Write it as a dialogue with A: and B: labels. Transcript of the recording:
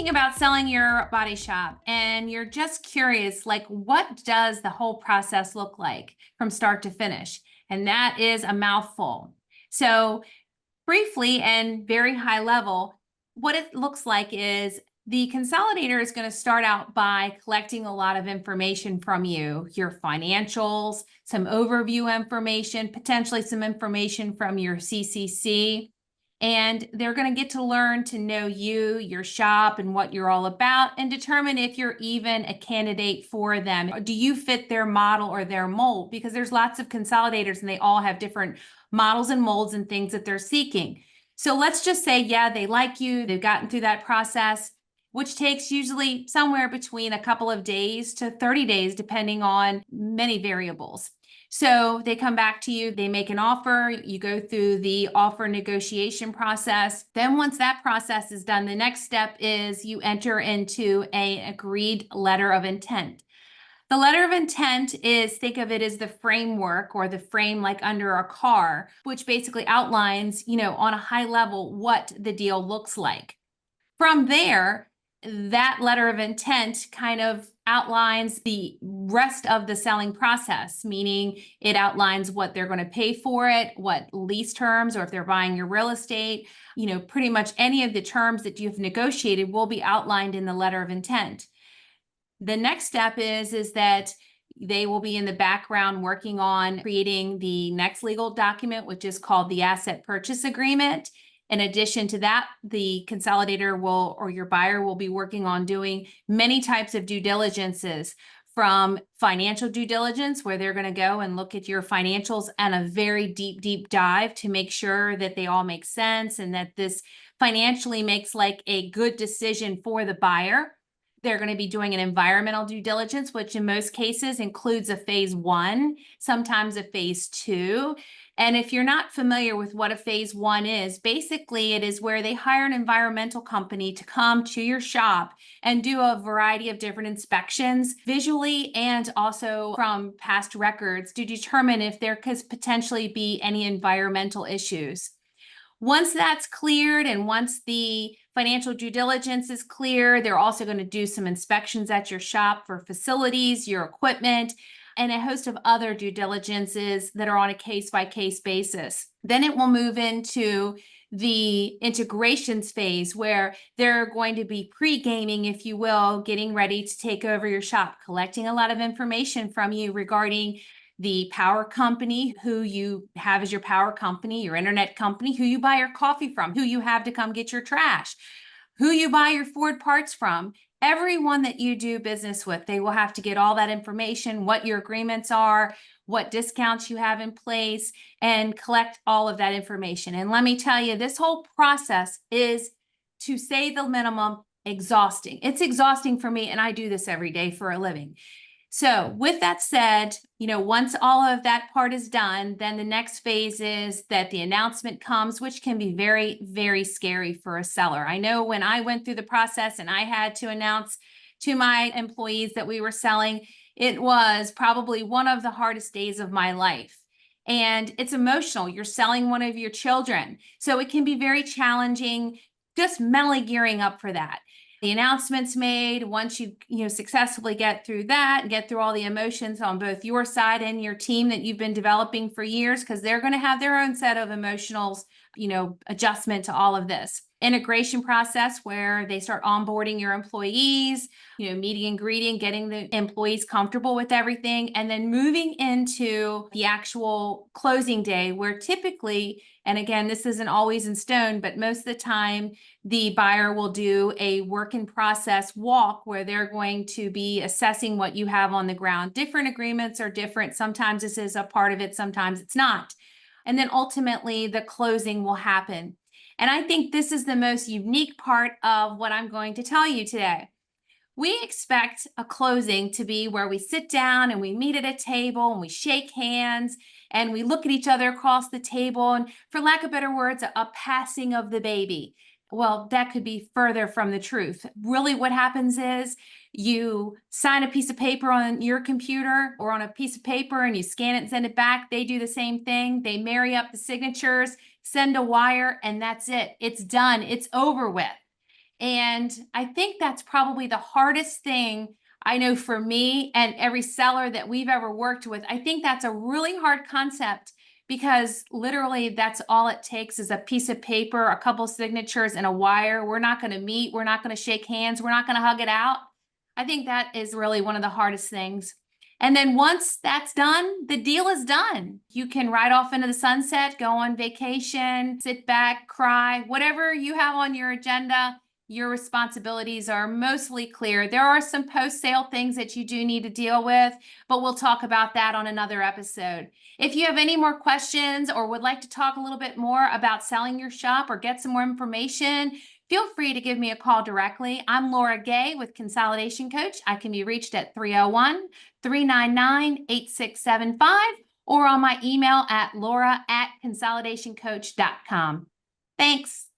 A: thinking about selling your body shop and you're just curious, like, what does the whole process look like from start to finish? And that is a mouthful. So, briefly and very high level, what it looks like is the consolidator is going to start out by collecting a lot of information from you, your financials, some overview information, potentially some information from your CCC. And they're going to get to learn to know you, your shop, and what you're all about, and determine if you're even a candidate for them. Do you fit their model or their mold? Because there's lots of consolidators and they all have different models and molds and things that they're seeking. So let's just say, yeah, they like you, they've gotten through that process, which takes usually somewhere between a couple of days to 30 days, depending on many variables. So they come back to you, they make an offer, you go through the offer negotiation process. Then once that process is done, the next step is you enter into an agreed letter of intent. The letter of intent is, think of it as the framework or the frame like under a car, which basically outlines, on a high level what the deal looks like. From there, that letter of intent kind of outlines the rest of the selling process, meaning it outlines what they're going to pay for it, what lease terms, or if they're buying your real estate, pretty much any of the terms that you've negotiated will be outlined in the letter of intent. The next step is that they will be in the background working on creating the next legal document, which is called the asset purchase agreement. In addition to that, the consolidator will, or your buyer will be working on doing many types of due diligences, from financial due diligence, where they're going to go and look at your financials and a very deep dive to make sure that they all make sense and that this financially makes like a good decision for the buyer. They're going to be doing an environmental due diligence, which in most cases includes a phase 1, sometimes a phase 2. And if you're not familiar with what a phase 1 is, basically it is where they hire an environmental company to come to your shop and do a variety of different inspections visually and also from past records to determine if there could potentially be any environmental issues. Once that's cleared and once the financial due diligence is clear, they're also going to do some inspections at your shop for facilities, your equipment, and a host of other due diligences that are on a case-by-case basis. Then it will move into the integrations phase, where they're going to be pre-gaming, if you will, getting ready to take over your shop, collecting a lot of information from you regarding the power company, who you have as your power company, your internet company, who you buy your coffee from, who you have to come get your trash, who you buy your Ford parts from. Everyone that you do business with, they will have to get all that information, what your agreements are, what discounts you have in place, and collect all of that information. And let me tell you, this whole process is, to say the minimum, exhausting. It's exhausting for me, and I do this every day for a living. So with that said, once all of that part is done, then the next phase is that the announcement comes, which can be very, very scary for a seller. I know when I went through the process and I had to announce to my employees that we were selling, it was probably one of the hardest days of my life. And it's emotional. You're selling one of your children. So it can be very challenging just mentally gearing up for that. The announcements made, once you successfully get through that, get through all the emotions on both your side and your team that you've been developing for years, because they're going to have their own set of emotional, adjustment to all of this. Integration process, where they start onboarding your employees, meeting and greeting, getting the employees comfortable with everything, and then moving into the actual closing day, where typically, and again, this isn't always in stone, but most of the time, the buyer will do a work in process walk where they're going to be assessing what you have on the ground. Different agreements are different. Sometimes this is a part of it, sometimes it's not. And then ultimately, the closing will happen. And I think this is the most unique part of what I'm going to tell you today. We expect a closing to be where we sit down and we meet at a table and we shake hands and we look at each other across the table, and, for lack of better words, a passing of the baby. Well, that could be further from the truth. Really, what happens is you sign a piece of paper on your computer or on a piece of paper and you scan it and send it back. They do the same thing. They marry up the signatures, send a wire, and that's it. It's done. It's over with. And I think that's probably the hardest thing I know for me and every seller that we've ever worked with. I think that's a really hard concept because literally that's all it takes is a piece of paper, a couple signatures, and a wire. We're not going to meet. We're not going to shake hands. We're not going to hug it out. I think that is really one of the hardest things. And then once that's done, the deal is done. You can ride off into the sunset, go on vacation, sit back, cry, whatever you have on your agenda. Your responsibilities are mostly clear. There are some post-sale things that you do need to deal with, but we'll talk about that on another episode. If you have any more questions or would like to talk a little bit more about selling your shop or get some more information, feel free to give me a call directly. I'm Laura Gay with Consolidation Coach. I can be reached at 301-399-8675 or on my email at laura@consolidationcoach.com. Thanks.